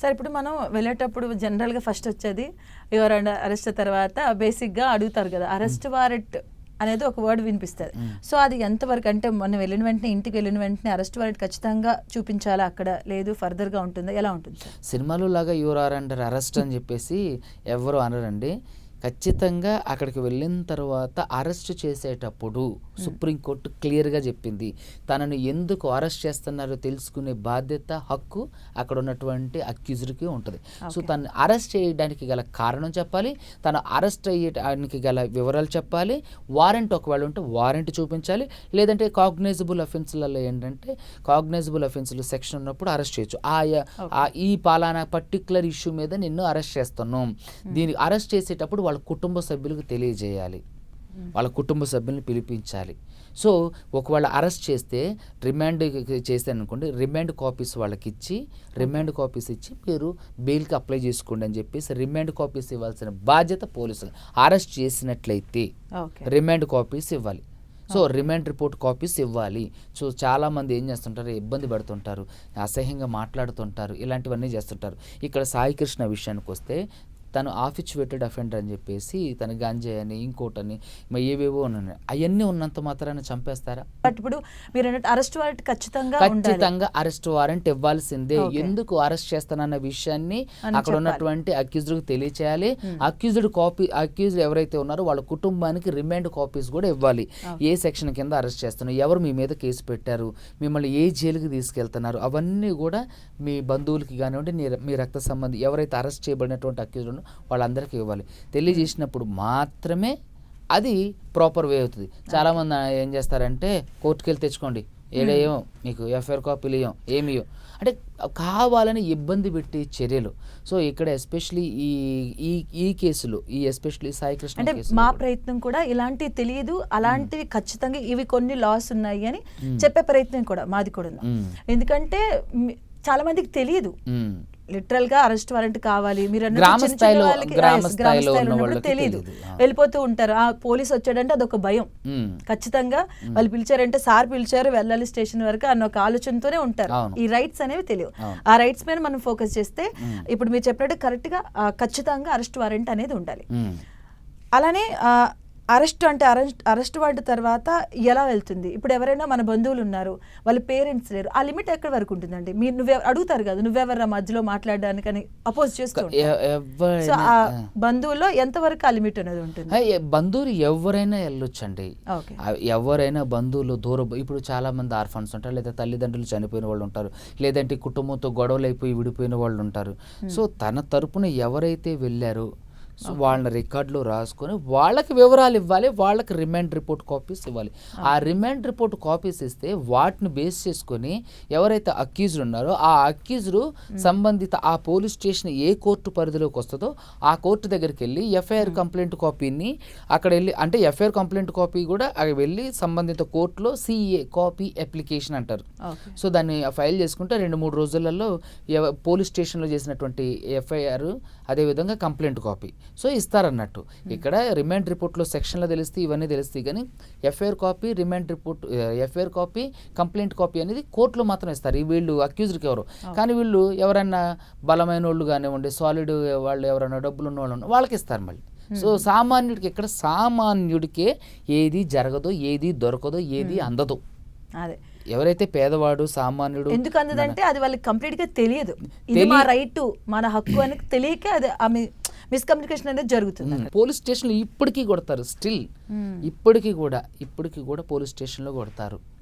Sir ఇప్పుడు మనం వెళ్ళేటప్పుడు జనరల్‌గా ఫస్ట్ వచ్చేది ఎవరైనా అరెస్ట్ తర్వాత బేసిక్‌గా అడుగుతారు కదా! అరెస్ట్ వారెంట్ అనేది ఒక వర్డ్ వినిపిస్తది. సో, అది ఎంతవరకు అంటే మనం వెళ్ళిన వెంటనే ఇంటికి వెళ్ళిన వెంటనే అరెస్ట్ వారెంట్ ఖచ్చితంగా చూపించాలా అక్కడ? లేదు ఫర్దర్‌గా ఉంటుందా? ఎలా ఉంటుంది సార్? సినిమాలో లాగా యూర్ ఆర్ అండర్ అరెస్ట్ అని చెప్పేసి ఎవ్వరు అనరండి. ఖచ్చితంగా అక్కడికి వెళ్ళిన తర్వాత అరెస్ట్ చేసేటప్పుడు సుప్రీంకోర్టు క్లియర్‌గా చెప్పింది. తనను ఎందుకు అరెస్ట్ చేస్తున్నారో తెలుసుకునే బాధ్యత, హక్కు అక్కడ ఉన్నటువంటి అక్యూజ్డ్‌కి ఉంటది. సో, తనని అరెస్ట్ చేయడానికి గల కారణం చెప్పాలి. తను అరెస్ట్ అయ్యేటానికి గల వివరాలు చెప్పాలి. వారెంట్ ఒకవేళ ఉంటే వారెంట్ చూపించాలి. లేదంటే కాగ్నైజబుల్ అఫెన్స్‌లలో ఏంటంటే కాగ్నైజబుల్ అఫెన్స్‌లు సెక్షన్ ఉన్నప్పుడు అరెస్ట్ చేయొచ్చు. ఈ పలానా పర్టిక్యులర్ ఇష్యూ మీద నిన్ను అరెస్ట్ చేస్తున్నాం. దీన్ని అరెస్ట్ చేసేటప్పుడు వాళ్ళ కుటుంబ సభ్యులకు తెలియజేయాలి. వాళ్ళ కుటుంబ సభ్యుల్ని పిలిపించాలి. సో, ఒకవేళ అరెస్ట్ చేస్తే రిమాండ్ చేశారనుకోండి, రిమాండ్ కాపీస్ వాళ్ళకిచ్చి రిమాండ్ కాపీస్ ఇచ్చి మీరు బెయిల్కి అప్లై చేసుకోండి అని చెప్పేసి రిమాండ్ కాపీస్ ఇవ్వాల్సిన బాధ్యత పోలీసులు. అరెస్ట్ చేసినట్లయితే రిమాండ్ కాపీస్ ఇవ్వాలి. సో, రిమాండ్ రిపోర్ట్ కాపీస్ ఇవ్వాలి. సో, చాలామంది ఏం చేస్తుంటారు, ఇబ్బంది పడుతుంటారు, అసహ్యంగా మాట్లాడుతుంటారు, ఇలాంటివన్నీ చేస్తుంటారు. ఇక్కడ సాయి కృష్ణ విషయానికి వస్తే తను ఆఫిచ్యువేటెడ్ అఫెండర్ అని చెప్పేసి తను గంజాయి అని ఇంకోటని ఏవేవో ఉన్నాయి. అవన్నీ ఉన్నంత మాత్రాన్ని చంపేస్తారా? బట్ ఇప్పుడు మీరు అన్నట్టు అరెస్ట్ వారెంట్ ఖచ్చితంగా అరెస్ట్ వారెంట్ ఇవ్వాల్సిందే. ఎందుకు అరెస్ట్ చేస్తానన్న విషయాన్ని అక్కడ ఉన్నటువంటి అక్యూజ్డ్కి తెలియచేయాలి. అక్యూజ్డ్ ఎవరైతే ఉన్నారో వాళ్ళ కుటుంబానికి రిమాండ్ కాపీస్ కూడా ఇవ్వాలి. ఏ సెక్షన్ కింద అరెస్ట్ చేస్తున్నారు, ఎవరు మీ మీద కేసు పెట్టారు, మిమ్మల్ని ఏ జైలుకి తీసుకెళ్తున్నారు, అవన్నీ కూడా మీ బంధువులకి కానివ్వండి, మీ రక్త సంబంధి ఎవరైతే అరెస్ట్ చేయబడినటువంటి అక్యూజ్డ్ వాళ్ళందరికీ ఇవ్వాలి. తెలియజేసినప్పుడు మాత్రమే అది ప్రాపర్ వే అవుతుంది. చాలామంది ఏం చేస్తారంటే కోర్టుకి వెళ్ళి తెచ్చుకోండి, ఏడేయో మీకు ఎఫ్ఐఆర్ కాపీలు ఇవ్వం, ఏమి ఇవ్వం అంటే కావాలని ఇబ్బంది పెట్టే చర్యలు. సో, ఇక్కడ ఎస్పెషలీ ఈ కేసులు ఎస్పెషలీ సాయి కృష్ణ అంటే మా ప్రయత్నం కూడా ఇలాంటివి తెలియదు, అలాంటివి ఖచ్చితంగా ఇవి కొన్ని లాస్ ఉన్నాయి అని చెప్పే ప్రయత్నం కూడా మాది కూడా ఉంది. ఎందుకంటే చాలా మందికి తెలియదు లిటరల్ గా అరెస్ట్ వారెంట్ కావాలి. మీరు గ్రామ స్థాయిలో తెలియదు, వెళ్ళిపోతూ ఉంటారు. ఆ పోలీస్ వచ్చాడంటే అదొక భయం. ఖచ్చితంగా వాళ్ళు పిలిచారంటే సార్ పిలిచారు వెళ్ళాలి స్టేషన్ వరకు అన్న ఒక ఆలోచనతోనే ఉంటారు. ఈ రైట్స్ అనేవి తెలియవు. ఆ రైట్స్ మీద మనం ఫోకస్ చేస్తే ఇప్పుడు మీరు చెప్పినట్టు కరెక్ట్ గా ఖచ్చితంగా అరెస్ట్ వారెంట్ అనేది ఉండాలి. అలానే అరెస్ట్ అంటే అరెస్ట్ వారెంట్ తర్వాత ఎలా వెళ్తుంది? ఇప్పుడు ఎవరైనా మన బంధువులు ఉన్నారు, వాళ్ళ పేరెంట్స్ లేరు, ఆ లిమిట్ ఎక్కడి వరకు ఉంటుందండి? మీరు అడుగుతారు కదా, నువ్వెవరా మధ్యలో మాట్లాడడానికి అని అపోజ్ చేస్తూ సో ఆ బంధువుల్లో ఎంతవరకు ఆ లిమిట్ అనేది ఉంటుంది? బంధువులు ఎవరైనా వెళ్ళొచ్చండి. ఎవరైనా బంధువులు దూరం, ఇప్పుడు చాలా మంది ఆర్ఫన్స్ ఉంటారు, లేదా తల్లిదండ్రులు చనిపోయిన వాళ్ళు ఉంటారు, లేదంటే కుటుంబంతో గొడవలు అయిపోయి విడిపోయిన వాళ్ళు ఉంటారు. సో, తన తరపున ఎవరైతే వెళ్ళారో వాళ్ళ రికార్డులో రాసుకొని వాళ్ళకి వివరాలు ఇవ్వాలి, వాళ్ళకి రిమాండ్ రిపోర్ట్ కాపీస్ ఇవ్వాలి. ఆ రిమాండ్ రిపోర్ట్ కాపీస్ ఇస్తే వాటిని బేస్ చేసుకొని ఎవరైతే అక్యూజ్డ్ ఉన్నారో ఆ అక్యూజ్డ్ సంబంధిత ఆ పోలీస్ స్టేషన్ ఏ కోర్టు పరిధిలోకి వస్తుందో ఆ కోర్టు దగ్గరికి వెళ్ళి ఎఫ్ఐఆర్ కంప్లైంట్ కాపీని అక్కడ వెళ్ళి, అంటే ఎఫ్ఐఆర్ కంప్లైంట్ కాపీ కూడా వెళ్ళి సంబంధిత కోర్టులో సిఏ కాపీ అప్లికేషన్ అంటారు. సో, దాన్ని ఫైల్ చేసుకుంటే 2-3 రోజులలో పోలీస్ స్టేషన్లో చేసినటువంటి ఎఫ్ఐఆర్ అదేవిధంగా కంప్లైంట్ కాపీ సో ఇస్తారన్నట్టు. ఇక్కడ రిమాండ్ రిపోర్ట్లో సెక్షన్లో తెలుస్తాయి, ఇవన్నీ తెలుస్తాయి. కానీ FIR copy, remand report, FIR copy, complaint copy అనేది కోర్టులో మాత్రం ఇస్తారు. వీళ్ళు అక్యూజ్డ్కి ఎవరు, కానీ వీళ్ళు ఎవరైనా బలమైన వాళ్ళు కానివ్వండి, సాలిడ్ వాళ్ళు ఎవరైనా డబ్బులు ఉన్న వాళ్ళు వాళ్ళకి ఇస్తారు మళ్ళీ. సో, సామాన్యుడికి ఇక్కడ సామాన్యుడికే ఏది జరగదో, ఏది దొరకదో, ఏది అందదో. అదే ఎవరైతే పేదవాడు సామాన్యుడు ఎందుకు అందదంటే అది వాళ్ళకి కంప్లీట్ గా తెలియదు. ఇది మా రైట్, మన హక్కు అని తెలియక అది మిస్కమ్యూనికేషన్ అనేది జరుగుతుంది. పోలీస్ స్టేషన్లో ఇప్పటికీ కొడతారు, స్టిల్ ఇప్పటికీ కూడా పోలీస్ స్టేషన్లో కొడతారు.